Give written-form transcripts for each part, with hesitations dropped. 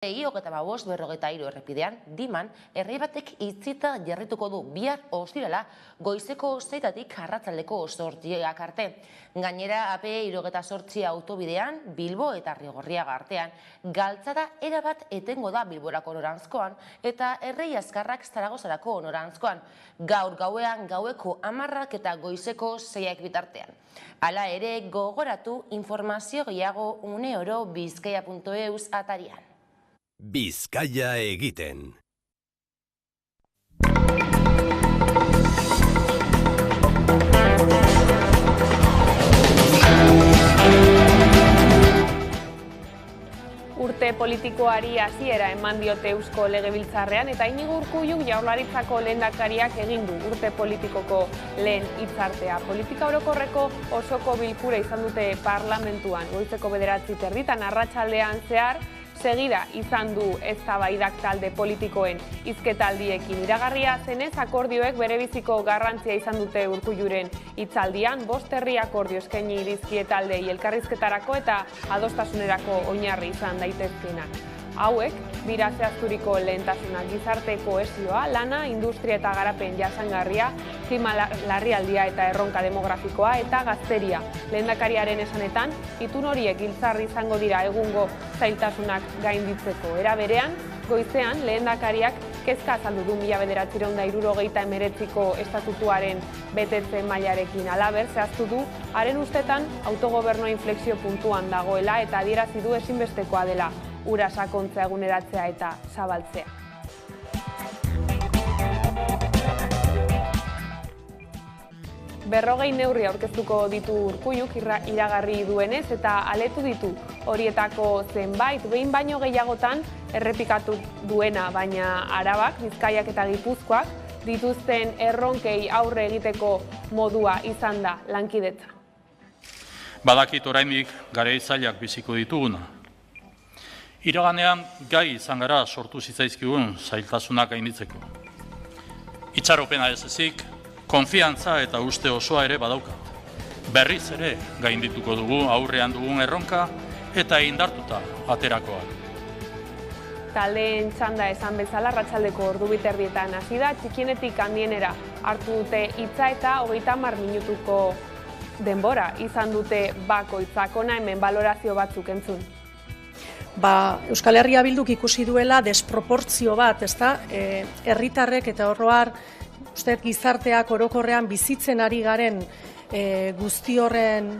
E35 errepidean, Diman, herri batek itzita jarrituko du bihar ostirala goizeko 6-tatik arratsaldeko 8 arte. Gainera, AP78 autobidean, Bilbo eta Arrigorriaga artean, galtzada erabat etengo da Bilborako noranzkoan eta Errei Azkarrak Zaragozarako noranzkoan. Gaur gauean gaueko 10 eta goizeko 6 bitartean. Hala ere, gogoratu informazio gehiago uneoro bizkaia.eus atarian. Bizkaia egiten. Urte politikoari hasiera eman diote Eusko Legebiltzarrean eta Inigo Urkulluk Jaurlaritzako lehendakariak egin du urte politikoko lehen hitzartea. Politika orokorreko osoko bilkura izan dute parlamentuan goizeko 9:30 arratsaldean zehar. Segida izan du eztabaidak talde politikoen hizketaldiekin. Iragarria zenez akordioek berebiziko garrantzia izan dute Urkulluren hitzaldian, 5 herri akordio eskaini dizkie taldei elkarrizketarako eta adostasunerako oinarri izan daitezkeenak. Hauek, dira zehazturiko lehentasunak: gizarte kohesioa, lana, industria eta garapen jasangarria, klima larrialdia eta erronka demografikoa eta gazteria. Lehendakariaren esanetan, itun horiek giltzarri izango dira egungo zailtasunak gainditzeko. Era berean, goizean lehendakariak kezka azaldu du 1979ko estatutuaren betetze mailarekin. Halaber, zehaztu du haren ustetan autogobernua inflexio puntuan dagoela eta adierazi du ezinbestekoa dela ura sakontzea, eguneratzea eta zabaltzea. Berrogei neurri aurkeztuko ditu Urkulluk iragarri duenez eta aletu ditu horietako zenbait behin baino gehiagotan errepikatu duena, baina Arabak, Bizkaiak eta Gipuzkoak dituzten erronkei aurre egiteko modua izan da lankidetza. Badakit oraindik garai zailak biziko dituguna. Iraganean gai izan gara sortu zitzaizkigun zailtasunak gainditzeko. Itxaropena ez ezik, konfiantza eta uste osoa ere badaukat. Berriz ere gaindituko dugu aurrean dugun erronka eta indartuta aterakoak. Taldeen txanda esan bezala arratsaldeko 2:30 hasi da, txikienetik handienera hartu dute hitza eta 30 minutuko denbora izan dute bakoitzak. Hona hemen balorazio batzuk entzun. Euskal Herria Bilduk ikusi duela desproportzio bat, ezta? Herritarrek eta oroar gizarteak orokorrean bizitzen ari garen guzti horren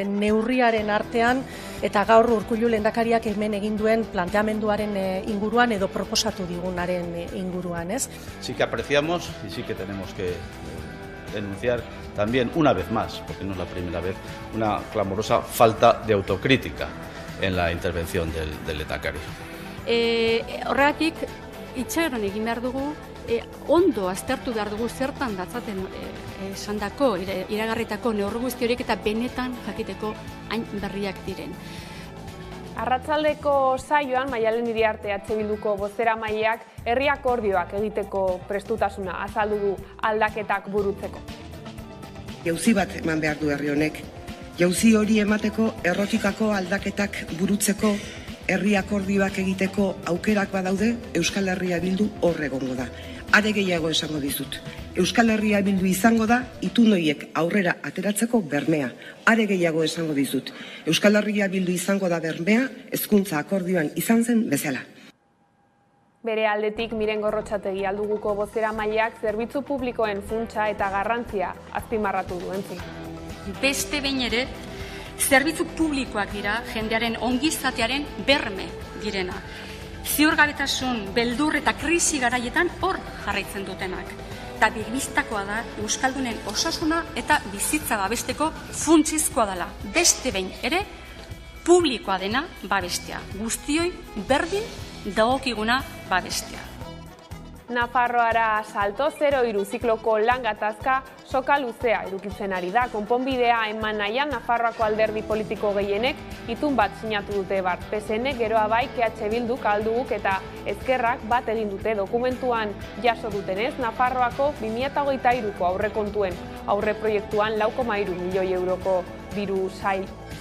neurriaren artean eta gaur Urkullu lehendakariak hemen egin duen planteamenduaren inguruan edo proposatu digunaren inguruan, ez? Sí que apreciamos y sí que tenemos que denunciar también una vez más, porque no es la primera vez, una clamorosa falta de autocrítica en la intervención del lehendakari. Horregatik, itxaron egin behar dugu, ondo aztertu behar dugu zertan datzaten esandako, iragarritako neurri guzti horiek eta benetan jakiteko hain berriak diren. Arratsaldeko saioan Maialen Iriarte Bilduko bozeramaileak herri akordioak egiteko prestutasuna azaldu du aldaketak burutzeko. Jauzi bat eman behar du herri honek. Jauzi hori emateko errotikako aldaketak burutzeko herri akordioak egiteko aukerak badaude, Euskal Herria Bildu hor egongo da. Are gehiago esango dizut. Euskal Herria Bildu izango da itun horiek aurrera ateratzeko bermea. Are gehiago esango dizut. Euskal Herria Bildu izango da bermea hezkuntza akordioan izan zen bezala. Bere aldetik Miren Gorrotxategi Alduguko bozeramaileak zerbitzu publikoen funtsa eta garrantzia azpimarratu du entzi. Beste behin ere, zerbitzu publikoak dira jendearen ongizatearen berme direna. Ziurgabetasun, beldur eta krisi garaietan hor jarraitzen dutenak. Eta birbistakoa da Euskaldunen osasuna eta bizitza babesteko funtsizkoa dela. Beste behin ere, publikoa dena babestea. Guztioi berdin dagokiguna babestea. Nafarroara salto 03 zikloko lan gatazka soka luzea edukitzen ari da. Konponbidea eman nahian Nafarroako alderdi politiko gehienek itun bat sinatu dute bart. PSN, geroa bai, KH Bilduk, Alduguk eta Ezkerrak bat egin dute. Dokumentuan jaso dutenez, Nafarroako 2023ko aurrekontuen aurreproiektuan 4,3 milioi euroko diru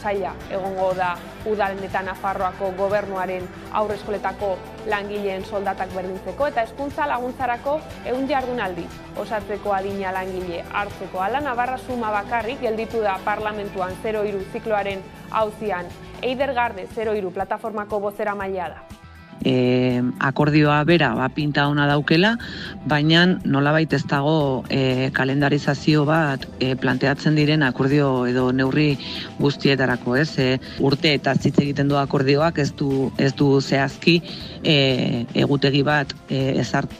zaila egongo da udalen eta Nafarroako gobernuaren haurreskoletako langileen soldatak berdintzeko eta hezkuntza laguntzarako 100 jardunaldi osatzeko adina langile hartzeko. Hala, Navarra Suma bakarrik gelditu da parlamentuan 03 zikloaren auzian. Eider Garde 03 plataformako bozeramailea da. Akordioa bera pinta ona daukela, baina nolabait ez dago kalendarizazio bat planteatzen diren akordio edo neurri guztietarako, ez? Urte eta hitz egiten du akordioak ez du zehazki egutegi bat ezartu.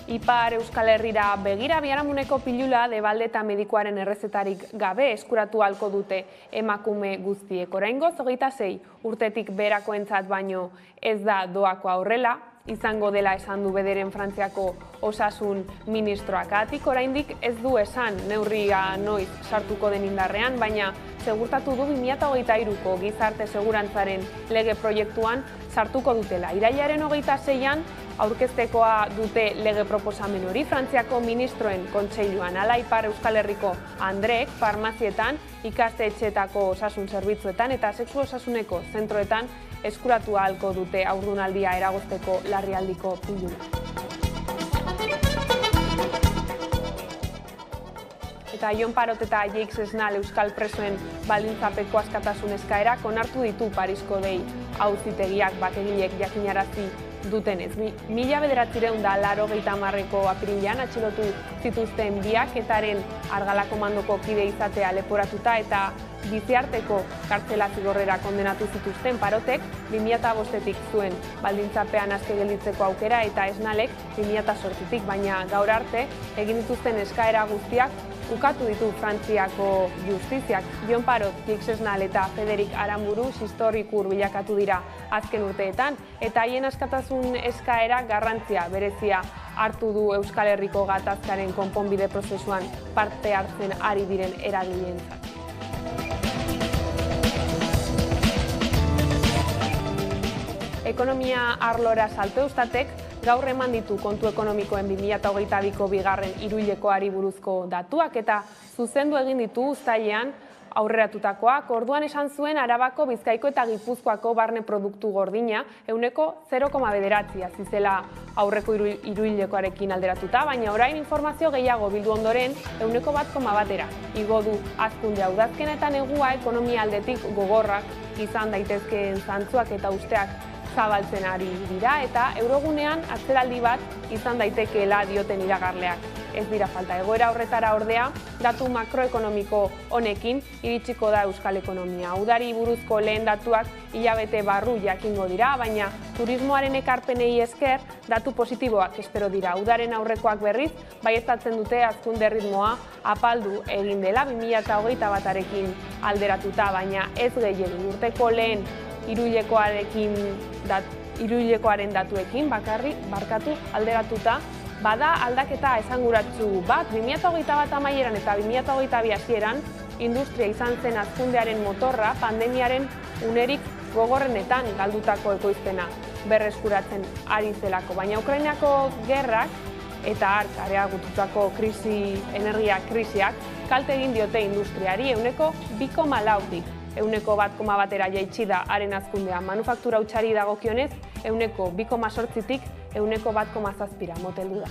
Ipar Euskal Herrira begira biharamuneko pilula Debalde eta medikuaren errezetarik gabe eskuratu halko dute emakume guztiek. Oraingoz 26 urtetik berakoentzat baino ez da doakoa horrela, izango dela esan du bederen Frantziako osasun ministroak. Atik oraindik ez du esan neurria noiz sartuko den indarrean, baina segurtatu du 2023ko gizarte segurantzaren lege proiektuan sartuko dutela. Irailaren 26an aurkeztekoa dute lege proposamen hori Frantziako ministroen kontseiluan. Hala, Ipar Euskal Herriko Andreek farmazietan, ikastetxeetako osasun zerbitzuetan eta sexu osasuneko zentroetan eskuratu ahalko dute haurdunaldia eragozteko larrialdiko pilula. Eta Jon Parot eta Jeix Esnal Euskal presoen baldintzapeko askatasun eskaerak onartu ditu Parisko dei auzitegiak bakegilek jakinarazi dutenez. 1980ko apirilean atxilotu zituzten biak etaren Argala komandoko kide izatea leporatuta eta biziarteko kartzela zigorrera kondenatu zituzten. Parotek 2005tik zuen baldintzapean aske gelditzeko aukera eta Esnalek 2008tik, baina gaur arte egin dituzten eskaera guztiak ukatu ditu Frantziako justiziak. Jon Parot, Jeix Esnal eta Federik Aramburu historikur bilakatu dira azken urteetan, eta haien askatasun eskaera garrantzia berezia hartu du Euskal Herriko gatazkaren konponbide prozesuan parte hartzen ari diren eragileentzat. Ekonomia arlora salto Eustatek gaur eman ditu kontu ekonomikoen 2022ko bigarren hiruhilekoari buruzko datuak eta zuzendu egin ditu uztailean aurreratutakoak. Orduan esan zuen Arabako, Bizkaiko eta Gipuzkoako barne produktu gordina 0,9 hazi zela aurreko hiruhilekoarekin alderatuta, baina orain informazio gehiago bildu ondoren 1,1 igo du hazkundea. Udazkena eta negua ekonomia aldetik gogorrak izan daitezkeen zantzuak eta usteak zabaltzen ari dira eta eurogunean atzeraldi bat izan daitekeela dioten iragarleak. Ez dira falta. Egoera horretara ordea, datu makroekonomiko honekin iritsiko da Euskal ekonomia. Udari buruzko lehen datuak hilabete barru jakingo dira, baina turismoaren ekarpenei esker datu positiboak espero dira. Udaren aurrekoak berriz, baieztatzen dute hazkunde ritmoa apaldu egin dela 2021arekin alderatuta, baina ez gehiegi. Urteko lehen hiruhilekoaren datuekin barkatu alderatuta, bada aldaketa esanguratsu bat. 2021 amaieran eta 2022 hasieran industria izan zen hazkundearen motorra pandemiaren unerik gogorrenetan galdutako ekoizpena berreskuratzen ari zelako. Baina Ukrainako gerrak eta hark areagotutako energia krisiak kalte egin diote industriari 2,4tik. 1,1 jaitsi da haren hazkundea. Manufaktura hutsari dagokionez, 2,8tik 1,7 moteldu da.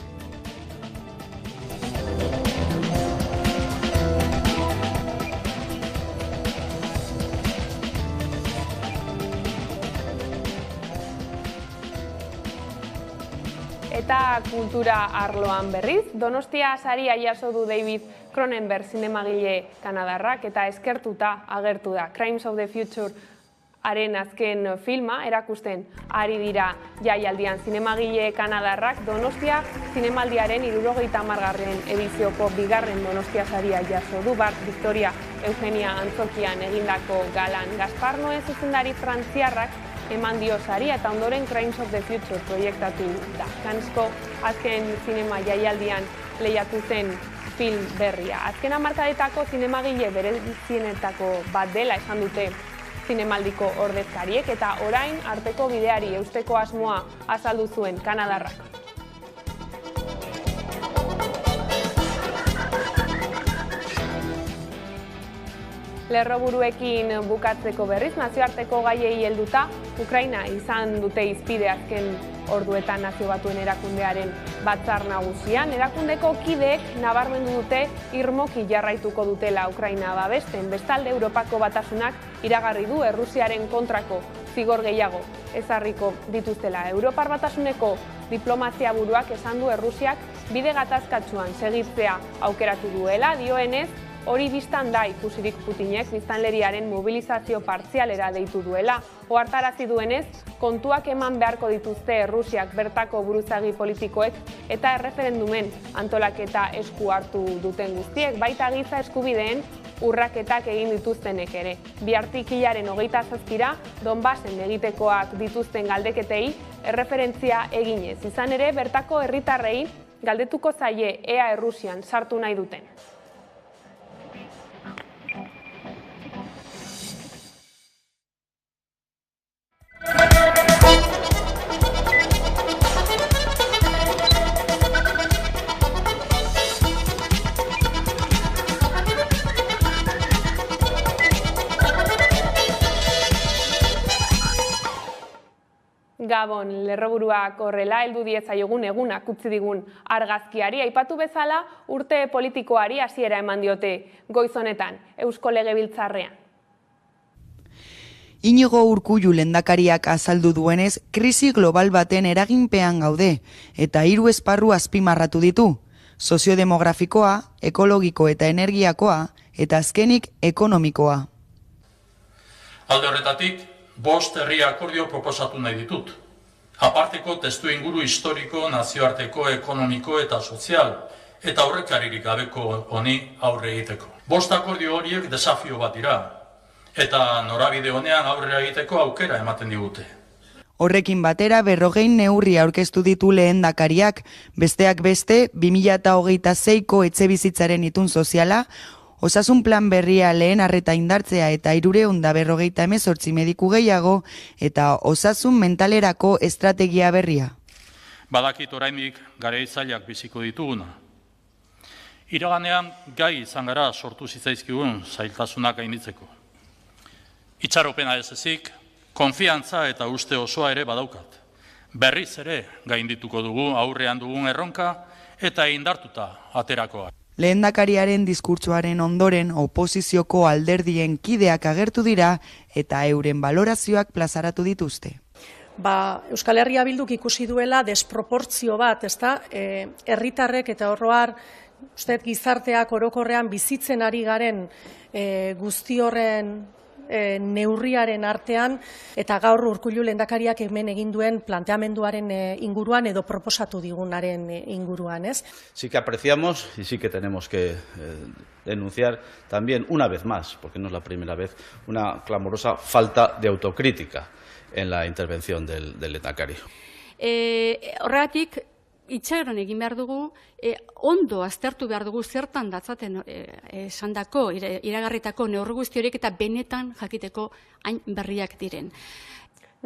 Eta kultura arloan berriz, Donostia saria jaso du David Cronenberg zinemagile kanadarrak eta eskertuta agertu da. Crimes of the Future haren azken filma erakusten ari dira jaialdian. Zinemagile kanadarrak Donostia zinemaldiaren 70. edizioko bigarren Donostia saria jaso du. Bart Victoria Eugenia Antzokian egindako galan. Gaspar Noé zuzendari frantziarrak eman dio saria eta ondoren Crimes of the Future proiektatu da. Cannesko azken zinema jaialdian lehiatu zen film berria. Azken hamarkadetako zinemagile berezienetako bat dela esan dute zinemaldiko ordezkariek eta orain arteko bideari eusteko asmoa azaldu zuen kanadarrak. Lerroburuekin bukatzeko berriz, nazioarteko gaiei helduta, Ukraina izan dute hizpide azken orduetan Nazio Batuen erakundearen batzar nagusian. Erakundeko kideek nabarmendu dute irmoki jarraituko dutela Ukraina babesten. Bestalde, Europako Batasunak iragarri du Errusiaren kontrako zigor gehiago ezarriko dituztela. Europar Batasuneko diplomazia buruak esan du Errusiak bide gatazkatsuan segitzea aukeratu duela, dioenez, hori biztan da ikusirik Putinek biztanleriaren mobilizazio partzialera deitu duela. Ohartarazi duenez, kontuak eman beharko dituzte Errusiak bertako buruzagi politikoek eta erreferendumen antolaketa esku hartu duten guztiek, baita giza eskubideen urraketak egin dituztenek ere. Bihartik hilaren 27ra, Donbassen egitekoak dituzten galdeketei erreferentzia eginez. Izan ere, bertako herritarrei galdetuko zaie ea Errusian sartu nahi duten. Gabon, lerroburuak horrela, heldu diezaiogun egunak utzi digun argazkiari. Aipatu bezala, urte politikoari hasiera eman diote goiz honetan, Eusko Legebiltzarrean. Iñigo Urkullu lehendakariak azaldu duenez, krisi global baten eraginpean gaude, eta 3 esparru azpimarratu ditu: soziodemografikoa, ekologiko eta energiakoa, eta azkenik ekonomikoa. Alde horretatik, 5 herri akordio proposatu nahi ditut. Aparteko testu inguru historiko, nazioarteko, ekonomiko eta sozial, eta aurrekaririk gabeko honi aurre egiteko. 5 akordio horiek desafio bat dira, eta norabide honean aurre egiteko aukera ematen digute. Horrekin batera 40 neurri aurkeztu ditu lehendakariak, besteak beste 2026ko etxebizitzaren itun soziala, osasun plan berria lehen arreta indartzea eta 348 mediku gehiago eta osasun mentalerako estrategia berria. Badakit oraindik garaizaileak biziko dituguna. Iraganean gai izan gara sortu zitzaizkigun zailtasunak gainditzeko. Itxaropena ez ezik, konfiantza eta uste osoa ere badaukat. Berriz ere gaindituko dugu aurrean dugun erronka eta indartuta aterakoa. Lehendakariaren diskurtsoaren ondoren oposizioko alderdien kideak agertu dira eta euren balorazioak plazaratu dituzte. Euskal Herria Bilduk ikusi duela desproportzio bat, ezta? Herritarrek eta oroar, uste gizarteak orokorrean bizitzen ari garen guzti horren neurriaren artean, eta gaur Urkullu lehendakariak hemen egin duen planteamenduaren inguruan edo proposatu digunaren inguruan, ez? Sí que apreciamos y sí que tenemos que denunciar también una vez más, porque no es la primera vez, una clamorosa falta de autocrítica en la intervención del lehendakari. Horregatik, itxaron egin behar dugu, ondo aztertu behar dugu zertan datzaten esandako, iragarritako neurri guzti horiek eta benetan jakiteko hain berriak diren.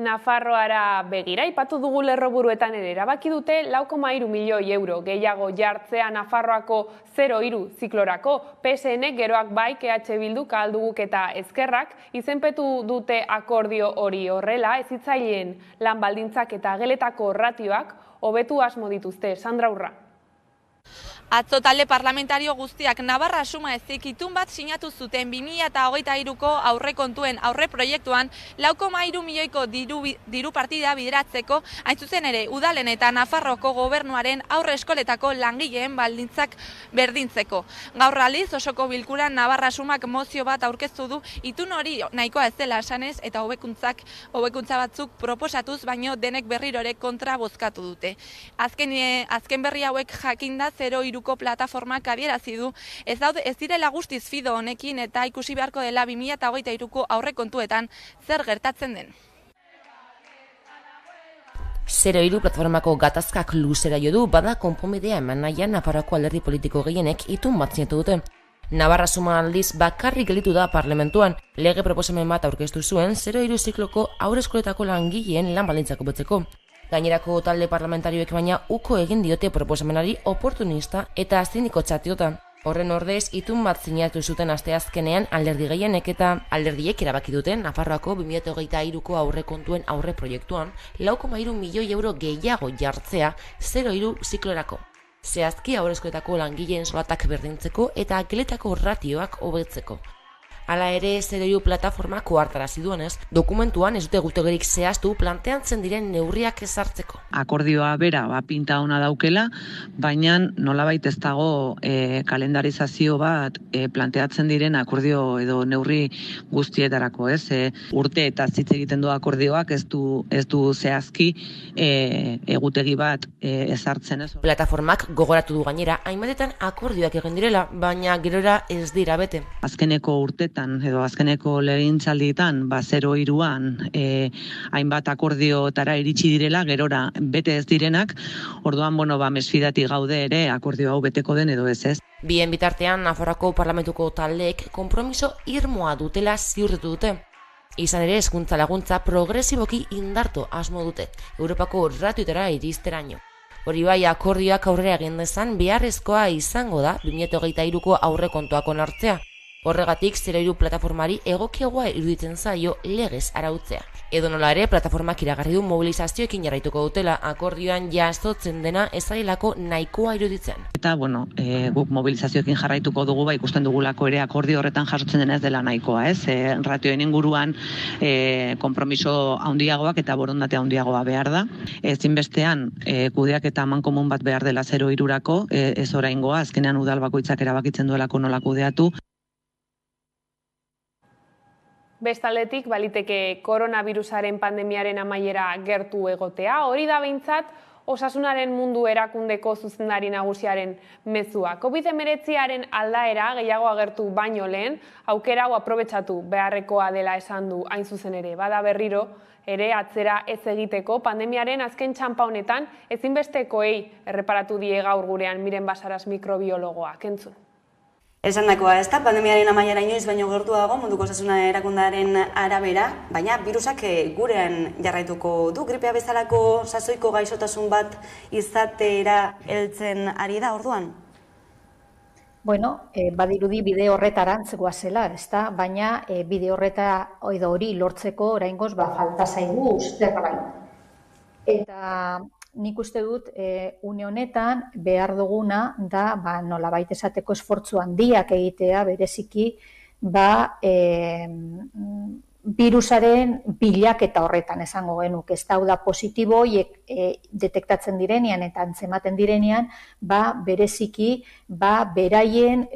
Nafarroara begira, aipatu dugu lerroburuetan ere, erabaki dute 4,3 milioi euro gehiago jartzea Nafarroako 0-3 ziklorako. PSN geroak bai, EH Bilduk, Ahalduguk eta Ezkerrak izenpetu dute akordio hori horrela, hezitzaileen lan baldintzak eta geletako ratioak hobetu asmo dituzte. Sandra Urra. Atzo talde parlamentario guztiak Navarra suma ezik itun bat sinatu zuten 2023ko aurrekontuen aurreproiektuan 4,3 milioiko diru partida bideratzeko, hain zuzen ere udalen eta Nafarroko gobernuaren aurre eskoletako langileen baldintzak berdintzeko. Gaur aldiz osoko bilkuran Navarra sumak mozio bat aurkeztu du itun hori nahikoa ez dela esanez eta hobekuntza batzuk proposatuz, baino denek berrirore kontra bozkatu dute. Azken berri hauek jakinda 0-3 plataformak adierazi du ez direla guztiz fido honekin eta ikusi beharko dela 2023ko aurrekontuetan zer gertatzen den. 0-3 plataformako gatazkak luzera jo du, bada konponbidea eman nahian Nafarroako alderdi politiko gehienek itun bat sinatu dute. Navarra suma aldiz bakarrik gelditu da parlamentuan, lege proposamen bat aurkeztu zuen 0-3 zikloko haurreskoletako langileen lan baldintzak hobetzeko. Gainerako talde parlamentarioek baina uko egin diote proposamenari oportunista eta zindikotzat diote. Horren ordez, itun bat sinatu zuten asteazkenean alderdi gehienek eta alderdiek erabaki duten Nafarroako 2023ko aurrekontuen aurreproiektuan 4,3 milioi euro gehiago jartzea 0,3 ziklorako. Zehazki haurreskoletako langileen solatak berdintzeko eta geletako ratioak hobetzeko. Hala ere, 0,3 plataformak ohartarazi duenez, dokumentuan ez dute gutegirik zehaztu planteatzen diren neurriak ezartzeko. Akordioa bera pinta ona daukela, baina nolabait ez dago kalendarizazio bat planteatzen diren akordio edo neurri guztietarako, ez? Urte eta hitz egiten du akordioak ez du zehazki egutegi bat ezartzen, ez? Plataformak gogoratu du gainera hainbatetan akordioak egin direla, baina gerora ez dira bete. Azkeneko urtetan edo azkeneko legegintzaldietan 0,3an hainbat akordiotara iritsi direla, gerora bete ez direnak, orduan mesfidati gaude ere akordio hau beteko den edo ez. Bien bitartean Nafarroako parlamentuko taldeek konpromiso irmoa dutela ziurtatu dute. Izan ere hezkuntza laguntza progresiboki indartu asmo dute, Europako ratioetara iristeraino. Hori bai, akordioak aurrera egin dezan beharrezkoa izango da 2023ko aurrekontuak onartzea. Horregatik 0,3 plataformari egokiagoa iruditzen zaio legez arautzea. Edonola ere, plataformak iragarri du mobilizazioekin jarraituko dutela, akordioan jasotzen dena ezarelako nahikoa iruditzen. Eta, guk mobilizazioekin jarraituko dugu, ikusten dugulako ere akordio horretan jasotzen dena ez dela nahikoa, ez? Ratioen inguruan konpromiso handiagoak eta borondate handiagoa behar da. Ezinbestean, kudeak eta amankomun bat behar dela 0,3rako, ez oraingoa, azkenean udal bakoitzak erabakitzen duelako nola kudeatu. Bestaldetik, baliteke koronavirusaren pandemiaren amaiera gertu egotea, hori da behintzat Osasunaren Mundu Erakundeko zuzendari nagusiaren mezua. COVID-19aren aldaera gehiago agertu baino lehen, aukera hau aprobetxatu beharrekoa dela esan du hain zuzen ere. Bada berriro ere atzera ez egiteko pandemiaren azken txanpa honetan ezinbestekoei erreparatu die gaur gurean Miren Basaras mikrobiologoak, entzun. Esandakoa, ez da, pandemiaren amaiera inoiz baino gertuago Munduko Osasuna Erakundearen arabera, baina virusak gurean jarraituko du, gripea bezalako sasoiko gaixotasun bat izatera heltzen ari da orduan? Badirudi bide horretarantz goazela, ez da, baina bide horreta edo hori lortzeko oraingoz falta zaigu zerbait. Eta nik uste dut, une honetan behar duguna da nolabait esateko esfortzu handiak egitea bereziki virusaren bilaketa horretan esango genuke. Ez da positibo horiek detektatzen direnean eta antzematen direnean bereziki beraien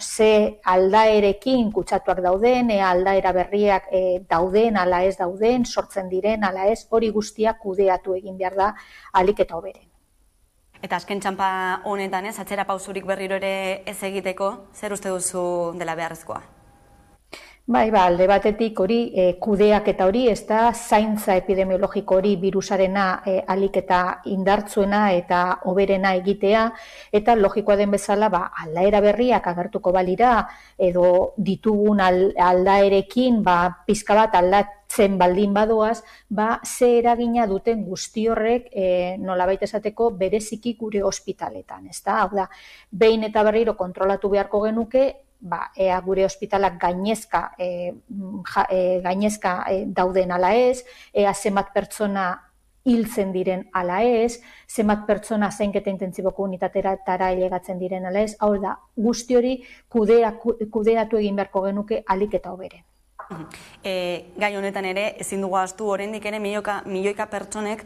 ze aldaerekin kutsatuak dauden, aldaera berriak dauden, ala ez dauden, sortzen diren, ala ez, hori guztiak kudeatu egin behar da ahalik eta hoberen. Eta azken txanpa honetan atzera pausurik berriro ere ez egiteko, zer uste duzu dela beharrezkoa? Alde batetik hori kudeak eta hori, ez da zaintza epidemiologiko hori virusarena ahalik eta indartzuena eta hoberena egitea, eta logikoa den bezala aldaera berriak agertuko balira edo ditugun aldaerekin pizka bat aldatzen baldin badoaz, ze eragina duten guzti horrek nolabait esateko bereziki gure ospitaletan, ez da? Hau da, behin eta berriro kontrolatu beharko genuke, ea gure ospitalak gainezka dauden ala ez, ea zenbat pertsona hiltzen diren ala ez, zenbat pertsona zainketa intentsiboko unitatera ailegatzen diren ala ez, hau da, guzti hori kudeatu egin beharko genuke ahalik eta hoberen. Gai honetan ere, ezin dugu ahaztu oraindik ere milioika pertsonek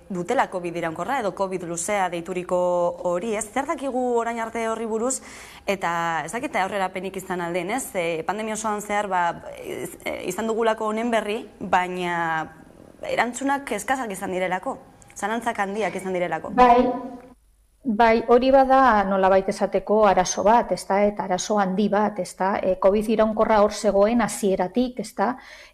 dutela COVID iraunkorra edo COVID luzea deituriko hori, ez? Zer dakigu orain arte horri buruz eta ez dakite aurrerapenik izan alden, ez? Pandemia osoan zehar izan dugulako honen berri, baina erantzunak eskazak izan direlako, zalantzak handiak izan direlako. Hori bada nolabait esateko arazo bat, eta arazo handi bat, COVID iraunkorra hor zegoen hasieratik,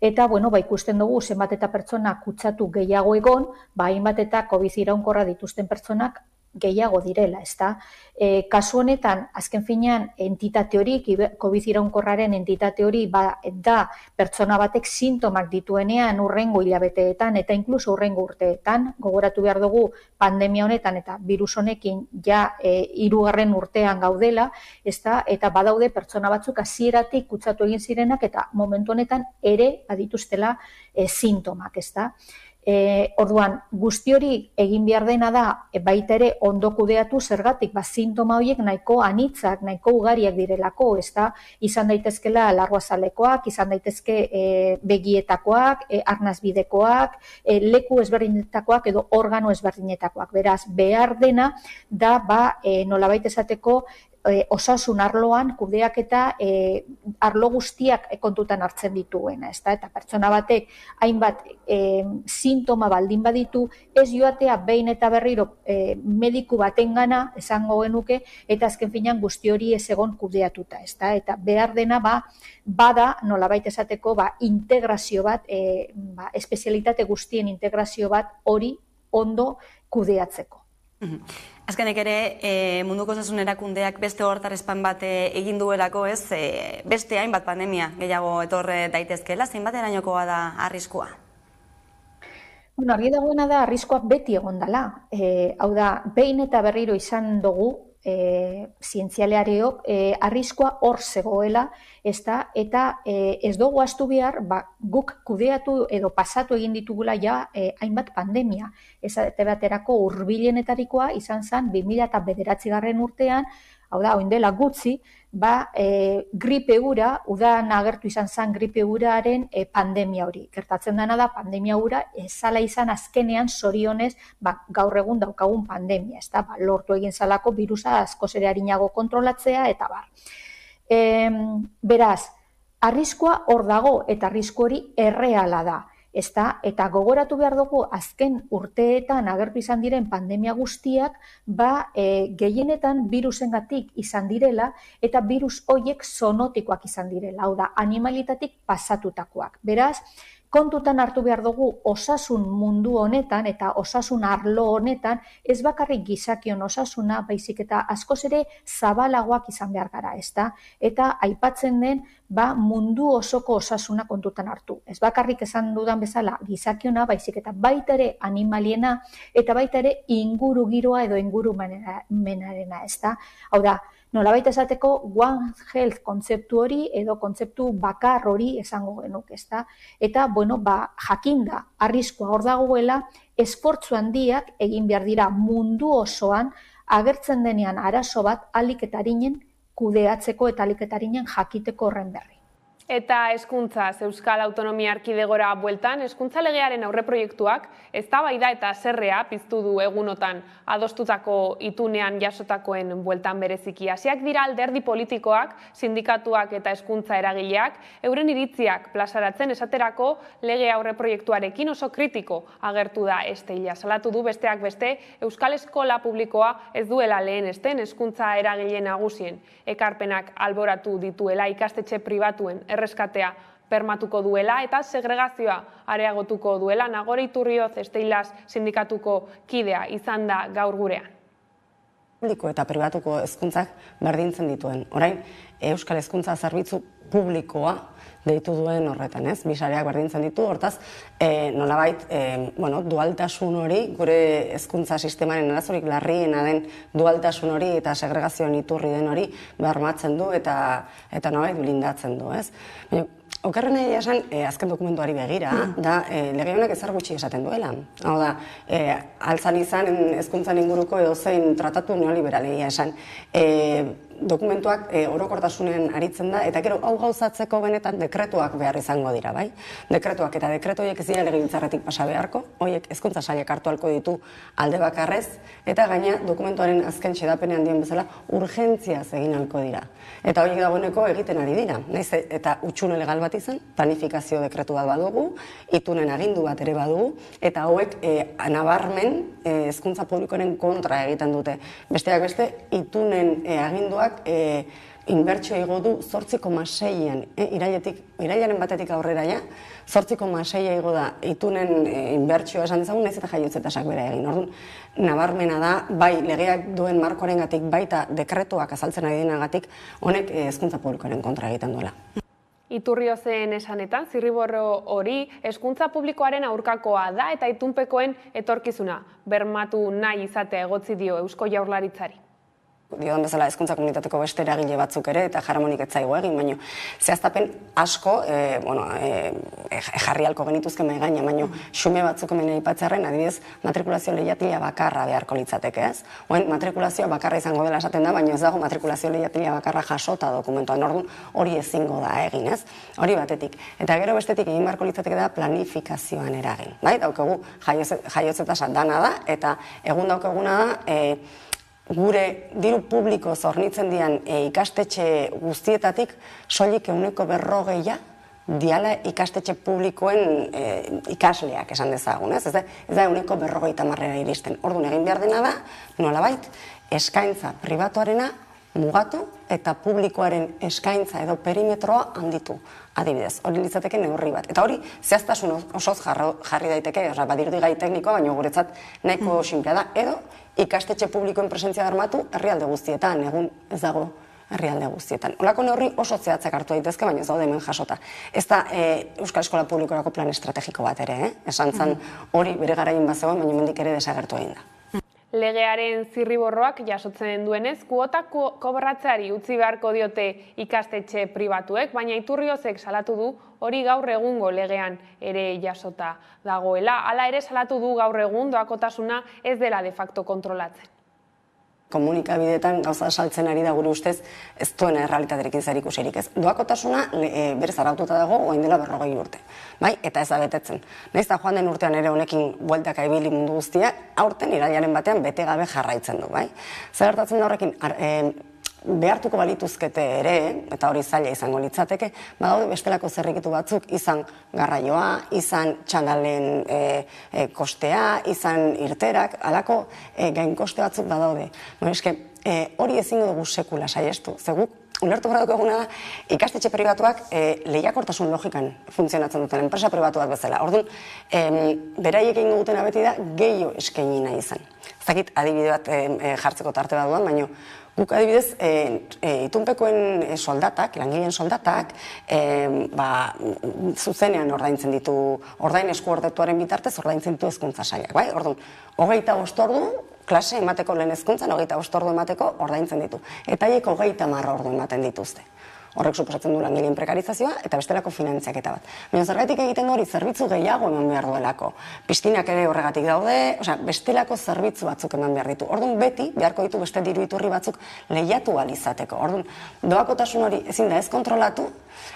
eta ikusten dugu zenbat eta pertsona kutsatu gehiago egon, hainbat eta COVID iraunkorra dituzten pertsonak gehiago direla, ezta? Kasu honetan, azken finean, entitate hori, COVID iraunkorraren entitate hori da pertsona batek sintomak dituenean urrengo hilabeteetan eta inkluso urrengo urteetan, gogoratu behar dugu pandemia honetan eta virus honekin ja 3. urtean gaudela, ezta? Eta badaude pertsona batzuk hasieratik kutsatu egin zirenak eta momentu honetan ere badituztela sintomak, ezta? Orduan, guzti hori egin behar dena da, baita ere ondo kudeatu zergatik, sintoma horiek nahiko anitzak, nahiko ugariak direlako, ezta? Izan daitezkela larruazalekoak, izan daitezke begietakoak, arnazbidekoak, leku ezberdinetakoak edo organo ezberdinetakoak. Beraz, behar dena da, nolabait esateko, osasun arloan kudeaketa arlo guztiak kontutan hartzen dituena, ezta? Eta pertsona batek hainbat sintoma baldin baditu, ez joatea behin eta berriro mediku batengana esango genuke, eta azken finean guzti hori ez egon kudeatuta, ezta? Eta behar dena bada nolabait esateko integrazio bat, espezialitate guztien integrazio bat hori ondo kudeatzeko. Azkenek ere, munduko osasun erakundeak beste ohartarazpen bat egin duelako, ez? Beste hainbat pandemia gehiago etor daitezkeela, zenbaterainokoa da arriskua? Argi dagoena da arriskoak beti egon dela. Hau da, behin eta berriro izan dugu, zientzialeariok, arriskoa hor zegoela, eta ez dugu ahaztu behar, guk kudeatu edo pasatu egin ditugula ja hainbat pandemia. Esate baterako hurbilenetarikoa izan zen 2009 urtean, hau da, orain dela gutxi, gripe ura, udan agertu izan zen gripe uraren pandemia hori. Gertatzen dena da, pandemia ura ezala izan azkenean zorionez gaur egun daukagun pandemia. Lortu egin zalako virusa askoz ere arinago kontrolatzea eta bar. Beraz, arriskua hor dago eta arrisku hori erreala da. Eta gogoratu behar dugu azken urteetan agertu izan diren pandemia guztiak gehienetan virusengatik izan direla eta virus horiek zoonotikoak izan direla, hau da, animalitatik pasatutakoak. Beraz, kontutan hartu behar dugu osasun mundu honetan eta osasun arlo honetan ez bakarrik gizakion osasuna, baizik eta askoz ere zabalagoak izan behar gara, ezta? Eta aipatzen den mundu osoko osasuna kontutan hartu. Ez bakarrik esan dudan bezala gizakiona, baizik eta baita ere animaliena eta baita ere inguru giroa edo ingurumenarena, ezta? Hau da, nolabait esateko One Health kontzeptu hori edo kontzeptu bakar hori esango genuke, ezta? Eta, jakinda, arriskua hor dagoela, esfortzu handiak egin behar dira mundu osoan agertzen denean arazo bat ahalik eta arinen kudeatzeko eta ahalik eta arinen jakiteko horren berri. Eta hezkuntzaz, Euskal Autonomia Erkidegora bueltan, hezkuntza legearen aurreproiektuak eztabaida eta haserrea piztu du egunotan adostutako itunean jasotakoen bueltan bereziki. Hasiak dira alderdi politikoak, sindikatuak eta hezkuntza eragileak, euren iritziak plazaratzen esaterako lege aurreproiektuarekin oso kritiko agertu da Esteila. Salatu du besteak beste, Euskal Eskola Publikoa ez duela lehenesten hezkuntza eragile nagusien ekarpenak alboratu dituela ikastetxe pribatuen erreskatea bermatuko duela eta segregazioa areagotuko duela. Nagore Iturrioz Esteilaz sindikatuko kidea izan da gaur gurean. Publiko eta pribatuko hezkuntzak berdintzen dituen. Orain, Euskal Hezkuntza Zerbitzu Publikoa deitu duen horretan, ez? Bi sareak berdintzen ditu, hortaz, nolabait, dualtasun hori, gure hezkuntza sistemaren arazorik larriena den dualtasun hori eta segregazioan iturri den hori bermatzen du eta nolabait blindatzen du, ez? Okerren egia esan, azken dokumentuari begira, da lege honek ezer gutxi esaten duela. Hau da, altzan izan hezkuntzan inguruko edozein tratatu neoliberalegia esan. Dokumentuak orokortasunen aritzen da, eta gero hau gauzatzeko benetan dekretuak behar izango dira, bai? Dekretuak eta dekretu horiek ez dira legebiltzarretik pasa beharko, horiek hezkuntza sailak hartu ahalko ditu alde bakarrez, eta gaina dokumentuaren azken xedapenean dien bezala urgentziaz egin ahalko dira. Eta horiek dagoeneko egiten ari dira, naiz eta hutsune legal bat izan, planifikazio dekretu bat badugu, itunen agindu bat ere badugu, eta hauek nabarmen hezkuntza publikoaren kontra egiten dute. Besteak beste, itunen aginduak inbertsio igo du 8,6an, irailaren batetik aurrera ja, 8,6 igo da itunen inbertsioa esan dezagun, nahiz eta jaiotze tasak bera egin. Orduan, nabarmena da, bai legeak duen markoarengatik, baita dekretuak azaltzen ari denagatik, honek hezkuntza publikoaren kontra egiten duela. Iturriozen esanetan, zirriborro hori hezkuntza publikoaren aurkakoa da eta itunpekoen etorkizuna bermatu nahi izatea egotzi dio Eusko Jaurlaritzari. Diodan bezala hezkuntza komunitateko beste eragile batzuk ere eta jaramonik ez zaigu egin, baina zehaztapen asko jarri halko genituzke mahai gaina, baina xume batzuk hemen aipatzearren, adibidez, matrikulazio leihatila bakarra beharko litzateke, ez? Oen matrikulazioa bakarra izango dela esaten da, baina ez dago matrikulazio leihatila bakarra jasota dokumentuan, orduan hori ezingo da egin, ez? Hori batetik. Eta gero bestetik egin beharko litzateke da planifikazioan eragin. Bai, daukagu jaiotze tasa dana da, eta egun daukaguna da, gure diru publiko zornitzen dian ikastetxe guztietatik soilik 40% diala ikastetxe publikoen ikasleak esan dezagun, ez? Ez da 40% iristen. Orduan egin behar dena da, nolabait, eskaintza pribatuarena mugatu eta publikoaren eskaintza edo perimetroa handitu. Adibidez, hori litzateke neurri bat. Eta hori zehaztasun osoz jarri daiteke, badirudi gai teknikoa, baina guretzat nahiko sinplea da, edo ikastetxe publikoen presentzia bermatu herrialde guztietan, egun ez dago herrialde guztietan. Holako neurri oso zehatzak hartu daitezke, baina ez daude hemen jasota. Ez da Euskal Eskola Publikorako plan estrategiko bat ere, esan zan hori bere garaien bazegoen, baina hemendik ere desagertu egin da. Legearen zirriborroak jasotzen duenez, kuotak kobratzeari utzi beharko diote ikastetxe pribatuek, baina Iturriozek salatu du hori gaur egungo legean ere jasota dagoela. Hala ere salatu du gaur egun doakotasuna ez dela de facto kontrolatzen. Komunikabideetan gauza saltzen ari da gure ustez ez duena errealitaterekin zerikusirik ez. Doakotasuna berez araututa dago orain dela 40 urte. Bai, eta ez da betetzen. Nahiz eta joan den urtean ere honekin bueltaka ibili mundu guztia, aurten irailaren batean bete gabe jarraitzen du, bai? Zer gertatzen da horrekin behartuko balituzkete ere, eta hori zaila izango litzateke, badaude bestelako zerrikitu batzuk, izan garraioa, izan txandalen kostea, izan irterak, halako gain koste batzuk badaude. Hori ezingo dugu sekula saiestu, zeguk ulertu behar eguna da, ikastetxe pribatuak lehiakortasun logikan funtzionatzen duten, enpresa pribatuak bezala. Orduan, beraiek egin dutena beti da, gehiago eskaini nahi izan. Ez dakit adibide bat jartzeko tarte bat duan, baina guk adibidez, itunpekoen soldatak, langileen soldatak, zuzenean ordaintzen ditu, ordain eskuordetuaren bitartez ordaintzen ditu hezkuntza sailak. Orduan, 25 ordu, klase emateko lehen hezkuntzan, 25 ordu emateko ordaintzen ditu. Eta haiek 30 ordu ematen dituzte. Horrek suposatzen du langileen prekarizazioa eta bestelako finantziaketa bat. Baina zergatik egiten du hori zerbitzu gehiago eman behar duelako. Pistinak ere horregatik daude, bestelako zerbitzu batzuk eman behar ditu. Orduan beti, beharko ditu beste diru iturri batzuk lehiatu alizateko. Orduan, doakotasun hori ezin da ez kontrolatu,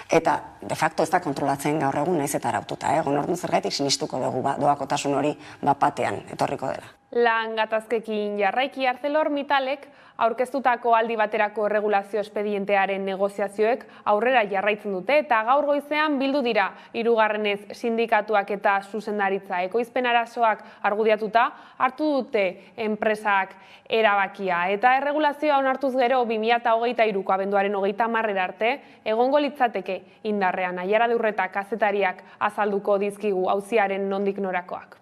eta de facto ez da kontrolatzen gaur egun naiz eta araututa. Orduan zergatik sinistuko dugu doakotasun hori batean etorriko dela. Lan gatazkekin jarraiki ArcelorMittalek aurkeztutako aldi baterako erregulazio espedientearen negoziazioek aurrera jarraitzen dute eta gaur goizean bildu dira hirugarrenez sindikatuak eta zuzendaritza ekoizpen arazoak argudiatuta hartu dute enpresak erabakia eta erregulazioa onartuz gero 2023ko abenduaren 30 arte egongo litzateke indarrean. Aiara Durreta kazetariak azalduko dizkigu auziaren nondik norakoak.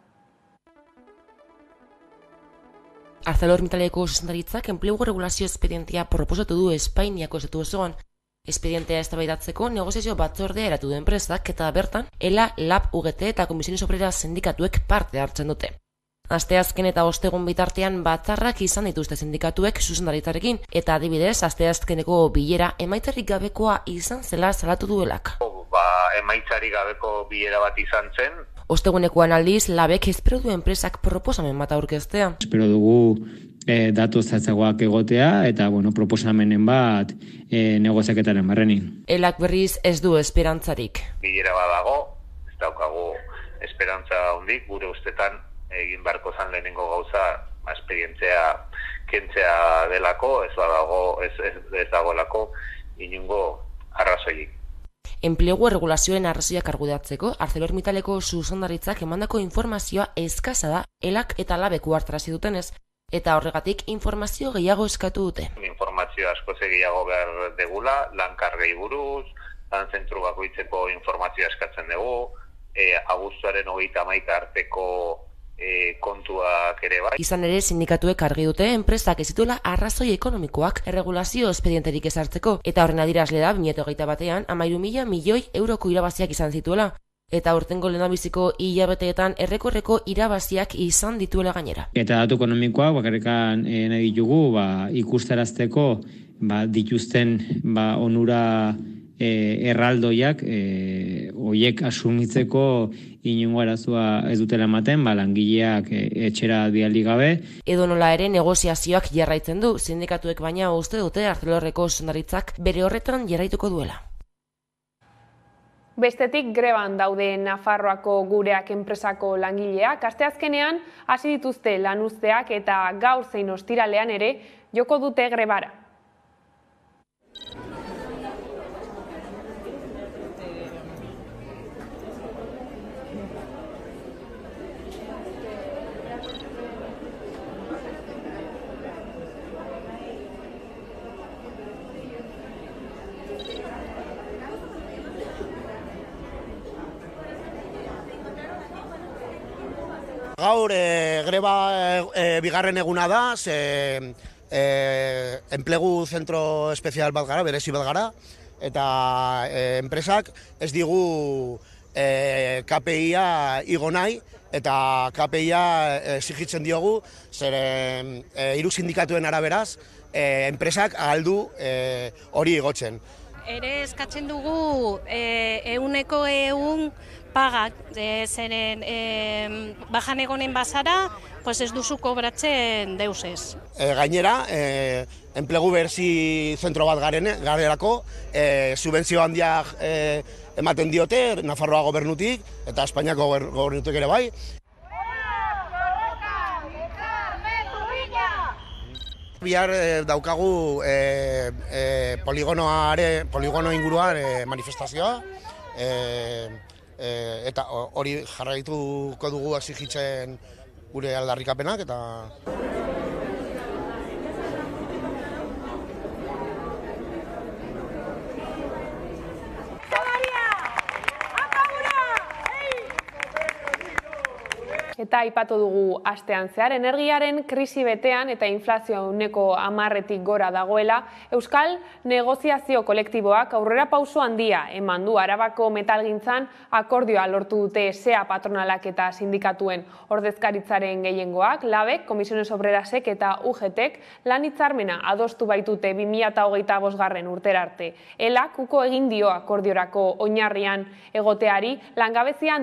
ArcelorMittaleko zuzendaritzak enplegu regulazio espedientea proposatu du Espainiako estatu osoan. Espedientea eztabaidatzeko negoziazio batzordea eratu du enpresak eta bertan ELA, LAB, UGT eta Komisiones Obreras sindikatuek parte hartzen dute. Asteazken eta ostegun bitartean batzarrak izan dituzte sindikatuek zuzendaritzarekin eta adibidez asteazkeneko bilera emaitzarik gabekoa izan zela salatu duelak. Emaitzarik gabeko bilera bat izan zen. Ostegunekoan aldiz, labek espero du enpresak proposamen bat aurkeztea. Espero dugu datu zehatzagoak egotea eta proposamenen bat negoziaketaren barrenin. Elak berriz ez du esperantzarik. Bilera badago, ez daukagu esperantza hondik, gure ustetan egin beharko zan lehenengo gauza esperientzia kentzea delako, ez dagoelako inungo arrazoirik. Enplegu erregulazioen arrazoiak argudiatzeko, ArcelorMittaleko zuzendaritzak emandako informazioa eskasa da ELAk eta LABek uhartarazi dutenez, eta horregatik informazio gehiago eskatu dute. Informazio asko gehiago behar degula, lan kargei buruz, lan zentru bakoitzeko informazioa eskatzen dugu, abuztuaren 31 arteko kontuak ere bai. Izan ere, sindikatuek argi dute enpresak ez zituela arrazoi ekonomikoak erregulazio espedienterik ezartzeko, eta horren adierazle da 2021an 13.000 milioi euroko irabaziak izan zituela, eta aurtengo lehendabiziko hilabeteetan errekorreko irabaziak izan dituela gainera. Eta datu ekonomikoak bakarrikan nahi ditugu ikustarazteko dituzten onura erraldoiak horiek asumitzeko inongo arazoa ez dutela ematen, langileak etxera bialdi gabe. Edo nola ere negoziazioak jarraitzen du, sindikatuek baina uste dute Arcelorreko zuzendaritzak bere horretan jarraituko duela. Bestetik greban daude Nafarroako Gureak enpresako langileak, asteazkenean hasi dituzte lanuzteak eta gaur zein ostiralean ere joko dute grebara. Gaur greba bigarren eguna da, enplegu zentro espezial bat gara, berezi bat gara, eta enpresak ez digu KPI-a igo nahi, eta KPI-a exigitzen diogu, zeren hiru sindikatuen araberaz, enpresak ahaldu hori igotzen. Ere eskatzen dugu 100% pagak, zeren bajan egonen bazara, ez duzu kobratzen deus ez. Gainera, enplegu berezi zentro bat garelako, subentzio handiak ematen diote, Nafarroa gobernutik eta Espainiako gobernutik ere bai. Bihar daukagu poligono inguruan manifestazioa, eta hori jarraituko dugu exigitzen gure aldarrikapenak eta Eta aipatu dugu astean zehar, energiaren krisi betean eta inflazioa 10% gora dagoela, Euskal Negoziazio Kolektiboak aurrera pauso handia eman du Arabako metalgintzan akordioa lortu dute SEA patronalak eta sindikatuen ordezkaritzaren gehiengoak, LABek, Comisiones Obrerasek eta UGTek lan hitzarmena adostu baitute 2025 urtera arte. ELAk uko egin dio akordiorako oinarrian egoteari langabezia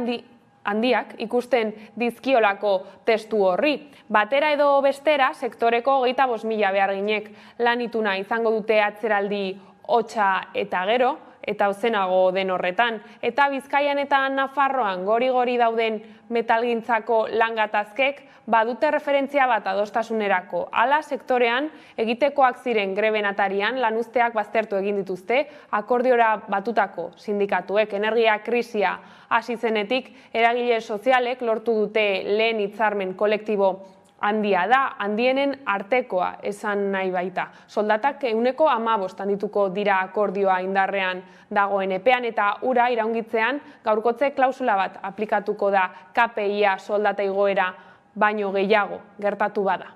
handiak ikusten dizkiolako testu horri. Batera edo bestera, sektoreko 25.000 beharginek lan ituna izango dute atzeraldi hotsa eta gero, eta ozenago den horretan. Eta Bizkaian eta Nafarroan gori-gori dauden metalgintzako langatazkek badute referentzia bat adostasunerako. Hala sektorean egitekoak ziren greben atarian lanuzteak baztertu egin dituzte akordiora batutako sindikatuek. Energia krisia hasi zenetik eragile sozialek lortu dute lehen hitzarmen kolektibo handia da, handienen artekoa esan nahi baita. Soldatak 15% handituko dira akordioa indarrean dagoen epean eta ura iraungitzean gaurkotze klausula bat aplikatuko da KPI-a soldata igoera baino gehiago gertatu bada.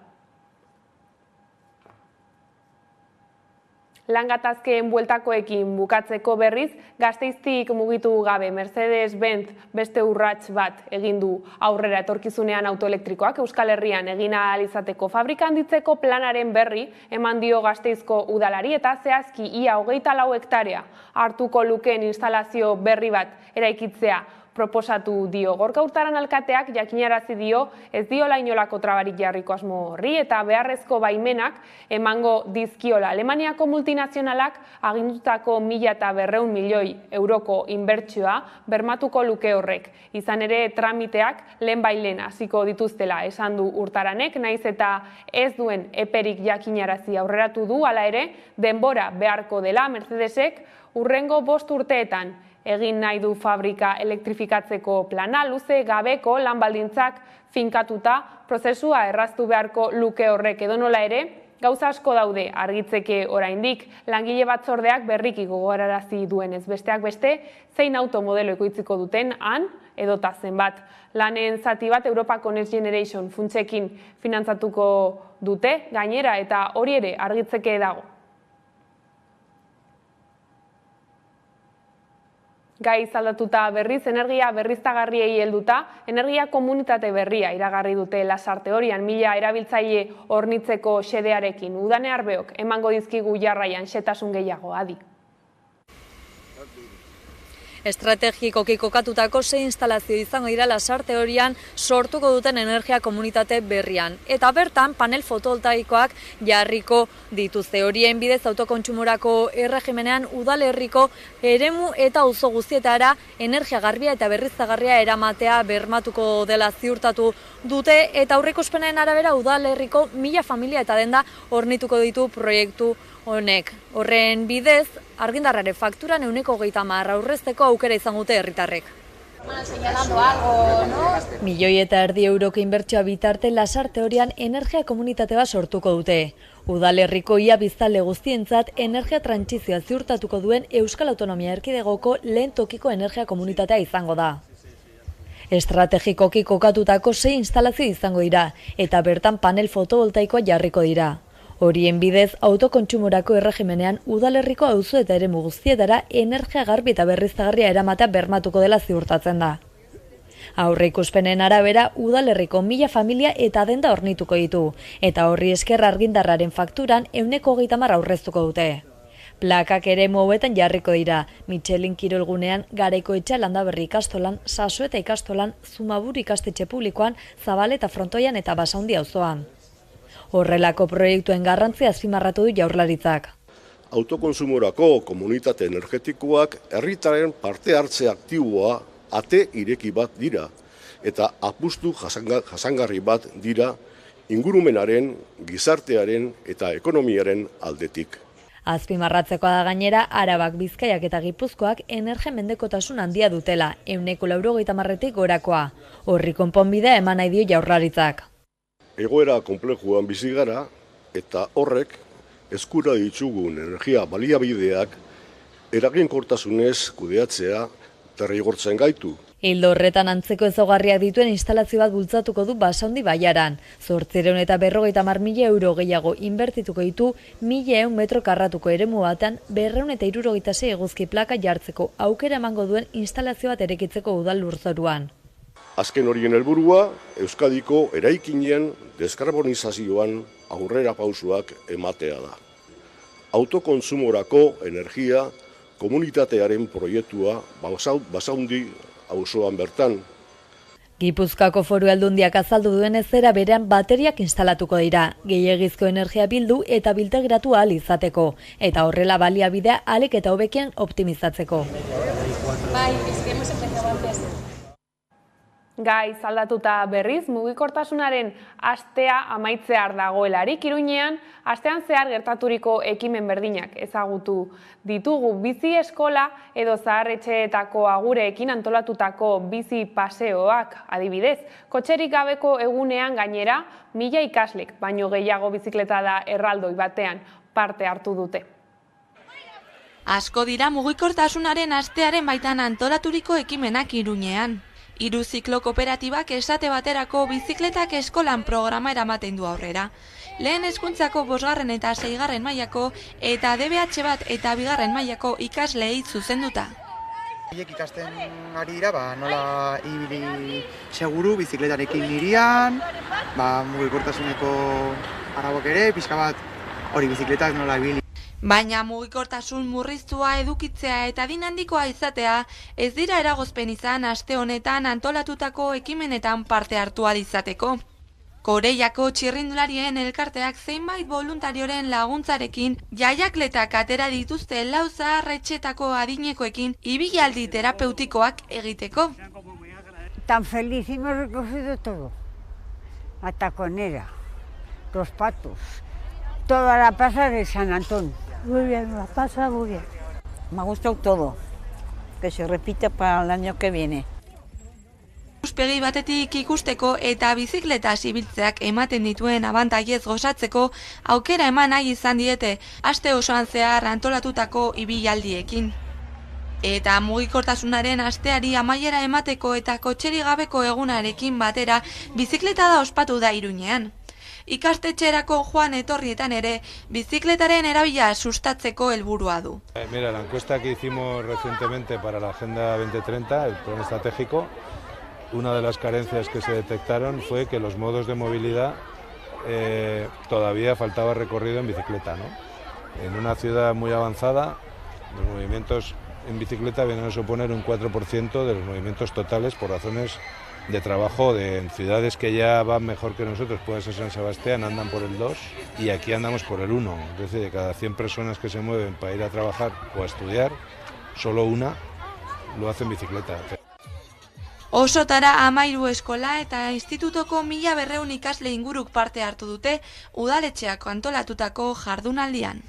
Langatazkeen bueltakoekin bukatzeko berriz, Gasteiztik mugitu gabe Mercedes-Benz beste urrats bat egin du aurrera etorkizunean autoelektrikoak Euskal Herrian egin ahal izateko fabrika handitzeko planaren berri eman dio Gasteizko udalari eta zehazki ia 24 hektarea hartuko lukeen instalazio berri bat eraikitzea proposatu dio. Gorka Urtaran alkateak jakinarazi dio ez diola inolako trabarik jarriko asmo horri eta beharrezko baimenak emango dizkiola. Alemaniako multinazionalak agindutako 1.200 milioi euroko inbertsioa bermatuko luke horrek. Izan ere tramiteak lehenbailen hasiko dituztela esan du Urtaranek, naiz eta ez duen eperik jakinarazi aurreratu du, hala ere denbora beharko dela Mercedesek urrengo 5 urteetan Egin nahi du fabrika elektrifikatzeko plana, luze gabeko lan baldintzak finkatuta, prozesua erraztu beharko luke horrek edonola ere, gauza asko daude argitzeke oraindik, langile batzordeak berriki gogorarazi duenez besteak beste, zein automodelo ekoitziko duten han edota zenbat. Lanen zati bat Europako Next Generation funtsekin finantzatuko dute gainera eta hori ere argitzeke dago. Gai aldatuta berriz, energia berriztagarriei helduta, energia komunitate berria iragarri dute Lasarte Horian 1000 erabiltzaile hornitzeko xedearekin. Udane Arbeok emango dizkigu jarraian xetasun gehiago, Adi. Estrategikoki kokatutako 6 instalazio izango dira Lasarte Horian sortuko duten energia komunitate berrian. Eta bertan panel fotovoltaikoak jarriko dituzte. Horien bidez autokontsumorako erregimenean udalerriko eremu eta auzo guztietara energia garbia eta berriztagarria eramatea bermatuko dela ziurtatu dute eta aurreikuspenen arabera udalerriko 1000 familia eta denda hornituko ditu proiektu honek. Horren bidez, argindarraren fakturan 30% aurrezteko aukera izango dute herritarrek. Milioi eta erdi euroko inbertsioa bitarte Lasarte Horian energia komunitate bat sortuko dute. Udalerriko ia biztanle guztientzat energia trantsizioa ziurtatuko duen Euskal Autonomia Erkidegoko lehen tokiko energia komunitatea izango da. Estrategikoki kokatutako 6 instalazio izango dira eta bertan panel fotovoltaikoa jarriko dira. Horien bidez, autokontsumorako erregimenean udalerriko auzo eta eremu guztietara energia garbi eta berriztagarria eramatea bermatuko dela ziurtatzen da. Aurreikuspenen arabera, udalerriko 1000 familia eta denda hornituko ditu, eta horri esker argindarraren fakturan 30% aurreztuko dute. Plakak eremu hauetan jarriko dira, Michelin kirolgunean, Garaiko etxe Landaberri ikastolan, Sasoeta ikastolan, Zumaburu ikastetxe publikoan, Zabale eta Frontoian eta Basaundi auzoan. Horrelako proiektuen garrantzia azpimarratu du Jaurlaritzak. Autokonsumorako komunitate energetikoak herritarren parte hartze aktiboa ate ireki bat dira eta apustu jasangarri bat dira ingurumenaren, gizartearen eta ekonomiaren aldetik. Azpimarratzekoa da gainera, Arabak, Bizkaiak eta Gipuzkoak energia mendekotasun handia dutela, 190-tik gorakoa. Horri konponbidea eman nahi dio Jaurlaritzak. Egoera konplexuan bizi gara eta horrek eskura ditugun energia baliabideak eraginkortasunez kudeatzea derrigortzen gaitu. Ildo horretan antzeko ezaugarriak dituen instalazio bat bultzatuko du Basaundi Baiaran. 850.000 euro gehiago inbertituko ditu 1100 metro karratuko eremu batean 276 eguzki plaka jartzeko aukera emango duen instalazio bat erekitzeko udal lurzoruan. Azken horien helburua, Euskadiko eraikinen deskarbonizazioan aurrera pausuak ematea da. Autokontsumorako energia komunitatearen proiektua Basaundi auzoan bertan. Gipuzkoako Foru Aldundiak azaldu duen ezera berean bateriak instalatuko dira, gehiegizko energia bildu eta biltegratu ahal izateko, eta horrela baliabidea ahalik eta hobekien optimizatzeko. Gai aldatuta berriz, mugikortasunaren astea amaitzear dagoelarik Iruñean, astean zehar gertaturiko ekimen berdinak ezagutu ditugu. Bizi eskola edo zaharretxeetako agureekin antolatutako bizi paseoak adibidez. Kotxerik gabeko egunean gainera, 1000 ikaslek, baino gehiago bizikleta da erraldoi batean parte hartu dute. Asko dira mugikortasunaren astearen baitan antolaturiko ekimenak Iruñean. 3 ziklo kooperatibak esate baterako bizikletak eskolan programa eramaten du aurrera. Lehen hezkuntzako 5. eta 6. mailako eta DBH bat eta 2. mailako ikasleei zuzenduta. Haiek ikasten ari dira, nola ibili seguru bizikletarekin hirian, mugikortasuneko arauak ere, pixka bat hori bizikletak nola ibili. Baina mugikortasun murriztua edukitzea eta adin handikoa izatea ez dira eragozpen izan aste honetan antolatutako ekimenetan parte hartu ahal izateko. Koreiako txirrindularien elkarteak zeinbait voluntarioren laguntzarekin jaiakletak atera dituzte 4 zaharretxetako adinekoekin ibilaldi terapeutikoak egiteko. Tan feliz y hemos recogido todo. La taconera, los patos, toda la plaza de San Antón. Muy bien, la pasa muy bien. Me ha gustado todo. que se repita para el año que viene. Ikuspegi batetik ikusteko eta bizikletaz ibiltzeak ematen dituen abantaiez gozatzeko aukera eman nahi izan diete aste osoan zehar antolatutako ibilaldiekin. Eta mugikortasunaren asteari amaiera emateko eta kotxeri gabeko egunarekin batera bizikleta da ospatu da Iruñean. Ikastetxerako joan etorrietan ere bizikletaren erabila sustatzeko helburua du. Mira, la encuesta que hicimos recientemente para la Agenda 2030, el plan estratégico, una de las carencias que se detectaron fue que los modos de movilidad todavía faltaba recorrido en bicicleta, ¿no? En una ciudad muy avanzada, los movimientos en bicicleta vienen a suponer un 4% de los movimientos totales por razones de trabajo en ciudades que ya van mejor que nosotros, puede ser San Sebastián, andan por el 2 y aquí andamos por el 1. Es decir, de cada 100 personas que se mueven para ir a trabajar o a estudiar, solo una lo hace en bicicleta. Osotara 13 eskola eta institutoko 1200 ikasle inguruk parte hartu dute udaletxeak antolatutako jardunaldian.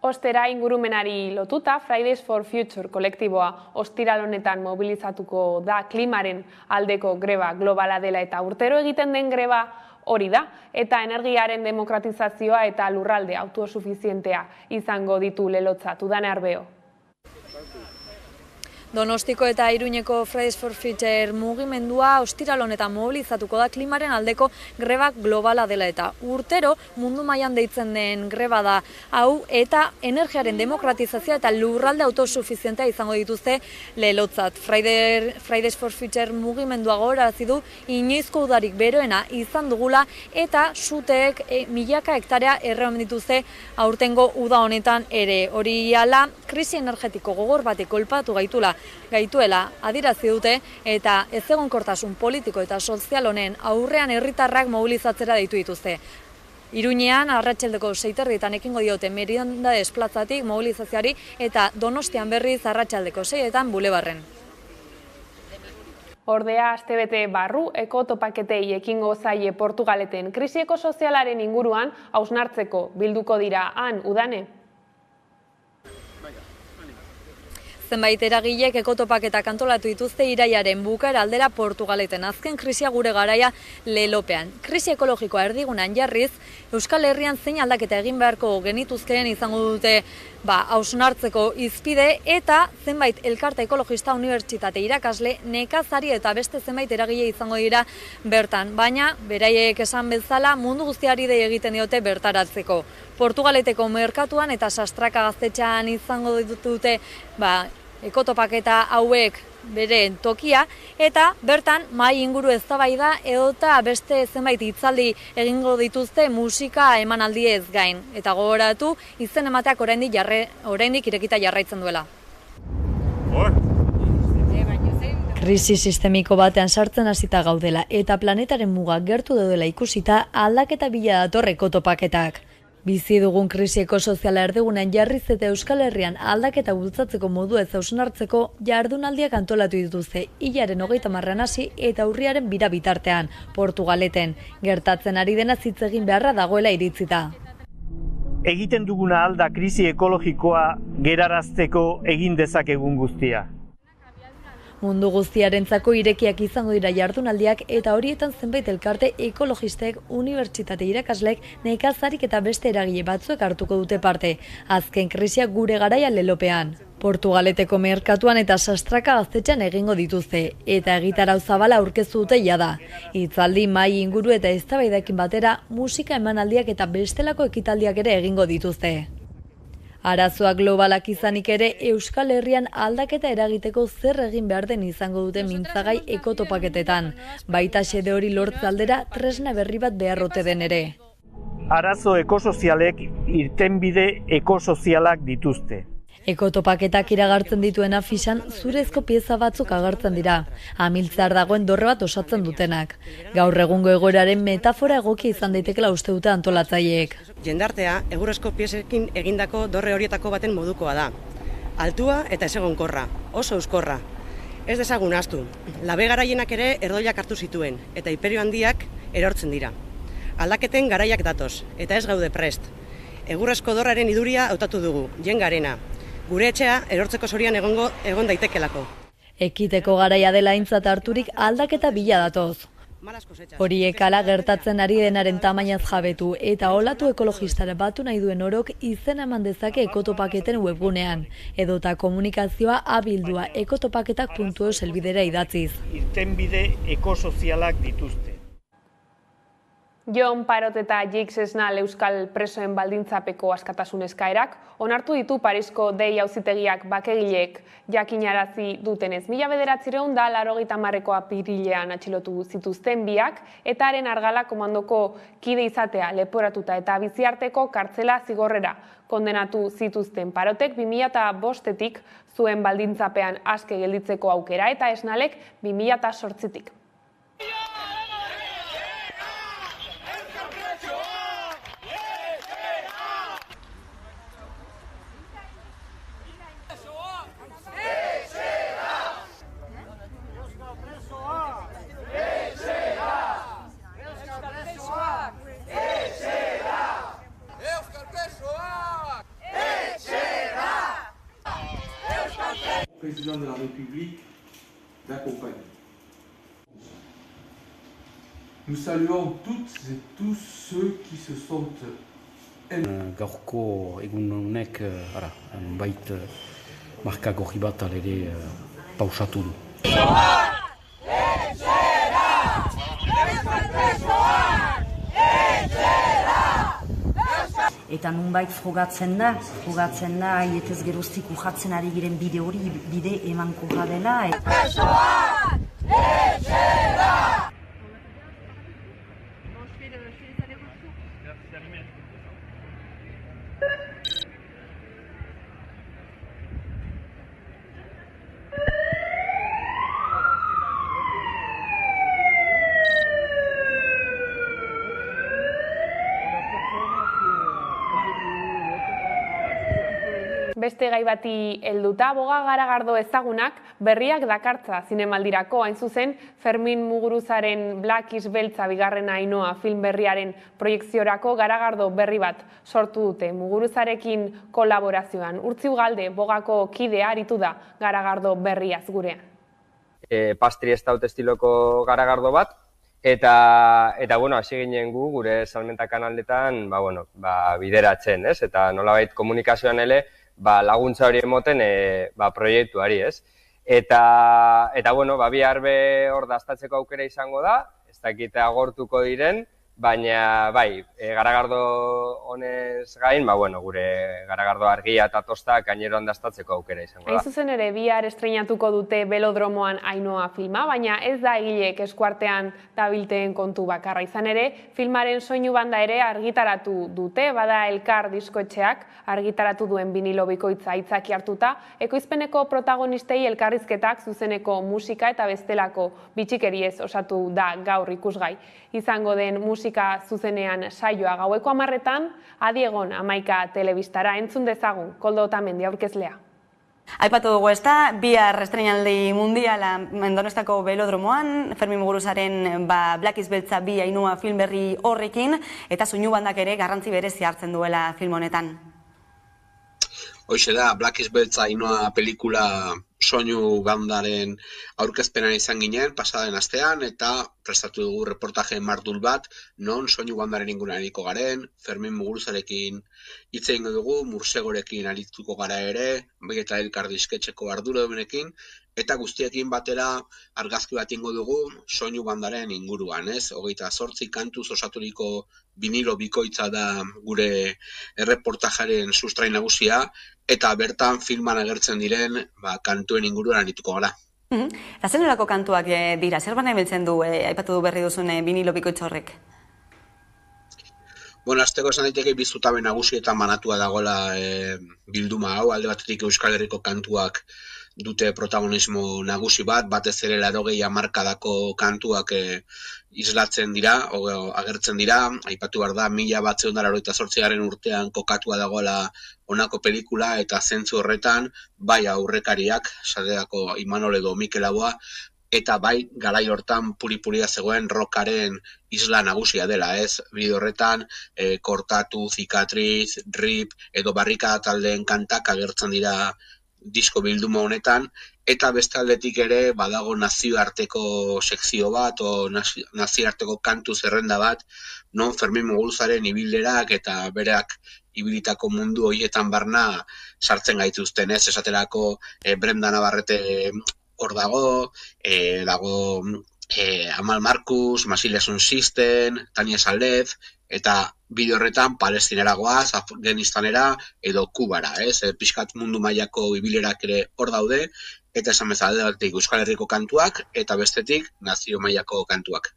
Ostera ingurumenari lotuta, Fridays for Future kolektiboa ostiral honetan mobilizatuko da klimaren aldeko greba globala dela eta urtero egiten den greba hori da, eta energiaren demokratizazioa eta lurralde autosufizientea izango ditu lelotzat. Udane Arbeo. Donostiko eta Iruñeko Fridays for Future mugimendua ostiral honetan mobilizatuko da klimaren aldeko greba globala dela eta urtero mundu mailan deitzen den greba da hau eta energiaren demokratizazioa eta lurralde autosufizientea izango dituzte lelotzat. Fridays for Future mugimendua gogorarazi du inoizko udarik beroena izan dugula eta suteek milaka hektarea erreomen dituzte aurtengo uda honetan ere. Hori hala, krisi energetiko gogor batek kolpatu gaituela adierazi dute eta ezegonkortasun politiko eta sozial honen aurrean herritarrak mobilizatzera deitu dituzte. Iruñean arratsaldeko 6:30 ekingo diote Meriendades plazatik mobilizazioari eta Donostian berriz arratsaldeko 6etan Bulebarren. Ordea, astebete barru ekotopaketei ekingo zaie Portugaleten krisi ekosozialaren inguruan hausnartzeko bilduko dira han Udane. Zenbait eragilek ekotopaketak antolatu dituzte iraiaren bukaera aldera Portugaleten azken krisia gure garaia lelopean. Krisi ekologikoa erdigunean jarriz, Euskal Herrian zein aldaketa egin beharko genituzkeen izango dute hausnartzeko izpide eta zenbait elkarte ekologista unibertsitate irakasle, nekazari eta beste zenbait eragile izango dira bertan. Baina, beraiek esan bezala mundu guztiari dei egiten diote bertaratzeko. Portugaleteko merkatuan eta Sastraka gaztetxean izango dute ekotopaketa hauek bere tokia eta bertan mahai inguru eztabaida edota beste zenbait hitzaldi egingo dituzte musika emanaldiez gain eta gogoratu izen emateak oraindik irekita jarraitzen duela. Krisi sistemiko batean sartzen hasita gaudela eta planetaren mugak gertu daudela ikusita aldaketa bila dator ekotopaketak. Bizi dugun krisi ekosoziala erdigunean jarriz eta Euskal Herrian aldaketa bultzatzeko modu ez hausnartzeko jardunaldiak antolatu dituzte hilaren 30 hasi eta urriaren 2 bitartean Portugaleten. Gertatzen ari dena hitz egin beharra dagoela iritzita. Egiten duguna alda krisi ekologikoa gerarazteko egin dezakegun guztia. Mundu guztiarentzako irekiak izango dira jardunaldiak eta horietan zenbait elkarte ekologistek, unibertsitate irakaslek, nekazarik eta beste eragile batzuek hartuko dute parte. Azken krisia gure garaia lelopean. Portugaleteko merkatuan eta Sastraka gaztetxean egingo dituzte eta egitarau zabala aurkeztu dute jada. Hitzaldi, mahai inguru eta eztabaidaekin batera musika emanaldiak eta bestelako ekitaldiak ere egingo dituzte. Arazoak globalak izanik ere Euskal Herrian aldaketa eragiteko zer egin behar den izango dute mintzagai ekotopaketetan. Baita xede hori lortze aldera tresna berri bat beharrote den ere. Arazo ekosozialek irtenbide ekosozialak dituzte. Ekotopaketak iragartzen dituen afisan zurezko pieza batzuk agertzen dira. Amiltzar dagoen dorre bat osatzen dutenak. Gaur egungo egoeraren metafora egokia izan daitekela uste dute antolatzaileek. Jendartea egurrezko piezekin egindako dorre horietako baten modukoa da. Altua eta ezegonkorra, oso euskorra. Ez dezagun ahaztu, labe garaienak ere erdoilak hartu zituen eta Inperio handiak erortzen dira. Aldaketen garaiak datoz eta ez gaude prest. Egurrezko dorraren iduria hautatu dugu, jengarena. Gure etxea erortzeko zorian egon daitekelako. Ekiteko garaia dela aintzat harturik aldaketa bila datoz. Horiek hala gertatzen ari denaren tamainaz jabetu eta olatu ekologistara batu nahi duen orok izena eman dezake ekotopaketen webgunean, edota komunikazioa abildua ekotopaketak.eus helbidera idatziz. Irtenbide ekosozialak dituzte. Jon Parot eta Jix Esnal euskal presoen baldintzapeko askatasun eskaerak onartu ditu Parisko Dei auzitegiak bakegileek jakinarazi dutenez. 1980ko apirilean atxilotu zituzten biak eta haren argala komandoko kide izatea leporatuta eta biziarteko kartzela zigorrera kondenatu zituzten. Parotek 2005-etik zuen baldintzapean aske gelditzeko aukera eta Esnalek 2008-tik. Président de la République d'accompagner. Nous saluons toutes et tous ceux qui se sont gaurko egun honek bait marka gorri bat ere pausatu du. Eta nunbait frogatzen da aietez geroztik ujatzen ari giren bide hori bide emankorra dela. Beste gai bati helduta, Boga Garagardo ezagunak berriak dakartza zinemaldirako, hain zuzen Fermin Muguruzaren Black is Beltza bigarren Ainhoa film berriaren proiekziorako Garagardo berri bat sortu dute Muguruzarekin kolaborazioan. Urtzi Ugalde Bogako kidea aritu da Garagardo berriaz gurean. Pastri estaut estiloko Garagardo bat, eta bueno, hasi ginen gure salmenta kanaletan bideratzen, ez? Eta nolabait komunikazioan ele laguntza hori emoten proiektuari, ez? Eta bueno, bihar hor daztatzeko aukera izango da, ez dakite agortuko diren, baina bai, Garagardo honez gain, gure Garagardo argia eta tosta gaineroan daztatzeko aukera izango da. Hain zuzen ere, bihar estreinatuko dute Belodromoan Ainhoa filma, baina ez da egileek eskuartean dabilteen kontu bakarra. Izan ere, filmaren soinu banda ere argitaratu dute, bada Elkar diskoetxeak argitaratu duen binilo bikoitza aitzaki hartuta, ekoizpeneko protagonistei elkarrizketak zuzeneko musika eta bestelako bitxikeriez osatu da gaur ikusgai. Izango den musika zuzenean saioa gaueko 10:00 Adiegon 11 telebistara entzun dezagun, Koldo Otamendi aurkezlea. Aipatu dugu ezta, bihar estreinaldi mundiala Donostako Belodromoan, Fermin Muguruzaren Black is Beltza 2 Ainhoa film berri horrekin, eta soinu bandak ere garrantzi berezia hartzen duela film honetan. Hoxe da, Black is Beltza Ainhoa pelikula soinu bandaren aurkezpenan izan ginen, pasaden astean, eta prestatu dugu reportaje mardul bat, non soinu bandaren inguruan ariko garen, Fermin Muguruzarekin hitz egingo dugu, Mursegorekin arituko gara ere, bai eta Elkar disketxeko arduradunekin, eta guztiekin batera argazki bat ingo dugu soinu bandaren inguruan, ez? 28 kantuz osaturiko binilo bikoitza da gure erreportajaren sustrai nagusia, eta bertan filman agertzen diren kantuen inguruan arituko gara. Eta zen nolako kantuak dira, zer bana ibiltzen du, aipatu du berri duzun binilo bikoitza horrek? Bueno, azteko esan daiteke bi zutabe nagusietan banatua dagoela bilduma hau, alde batetik Euskal Herriko kantuak dute protagonismo nagusi bat, batez ere 80 hamarkadako kantuak islatzen dira, agertzen dira, aipatu behar da, 1988 urtean kokatua dagoela honako pelikula, eta zentzu horretan, bai aurrekariak, esaterako Imanol edo Mikel Laboa, eta bai garai hortan puri-puria zegoen rockaren isla nagusia dela, ez? Bide horretan, Kortatu, Zikatriz, Rip edo Barrika taldeen kantak agertzen dira disko bilduma honetan, eta beste aldetik ere badago nazioarteko sekzio bat, o nazioarteko kantu zerrenda bat, non Fermin Muguruzaren ibilderak eta berak ibilitako mundu horietan barna sartzen gaituzten, ez? Esaterako Brenda Navarrete hor dago, Amal Marcus, Massilia System, Tania Saldez, eta bide horretan Palestinera goaz, Afganistanera edo Kubara, ez? Pixkat mundu mailako ibilerak ere hor daude, eta esan bezala aldetik Euskal Herriko kantuak, eta bestetik nazio mailako kantuak.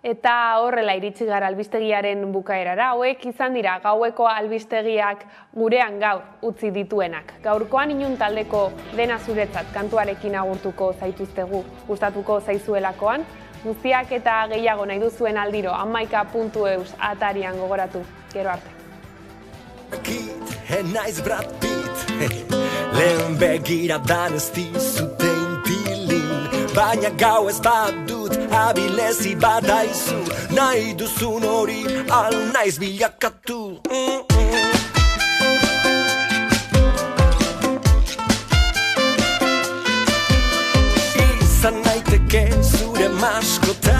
Eta horrela iritsi gara albistegiaren bukaerara, hauek izan dira gaueko albistegiak gurean gaur utzi dituenak. Gaurkoan Inun taldeko Dena zuretzat kantuarekin agurtuko zaituztegu, gustatuko zaizuelakoan. Guztiak eta gehiago nahi duzuen aldiro amaika.eus atarian gogoratu. Gero arte. Naiz Brad Pitt, lehen begiradan ez dizuten pilin, baina gau ez badut abilezi badaizu, nahi duzun hori al naiz bilakatu. Izan naiteke zure maskota,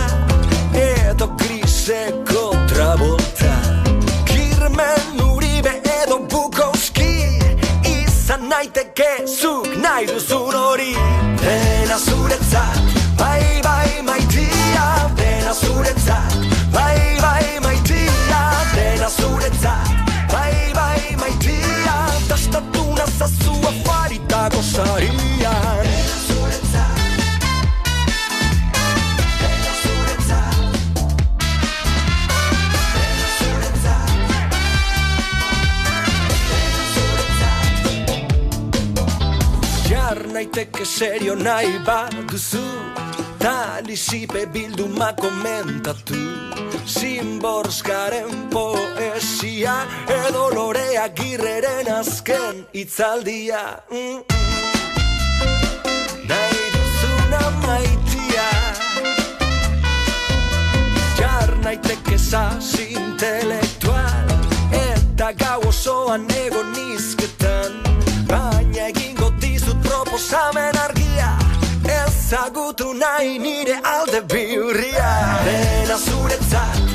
edo griseko Travolta, Kirmen Uribe edo Bukowski, izan naiteke zuk nahi duzun hori. Dena zuretzat, bai bai maitia, dena zuretzat, bai bai maitia, dena zuretzat, bai bai maitia, dastatu nazazu afaritako sarian. Naiteke serio nahi baduzu, talisipe bilduma komentatu, Zimborskaren poesia edo Lorea Girreren azken itzaldia. Nahi duzuna maitia, jar naiteke saz intelektual, eta gau osoan egon nizketan, baina egingo dizut proposamen argia, ezagutu nahi nire alde bihurria. Dena zuretzat,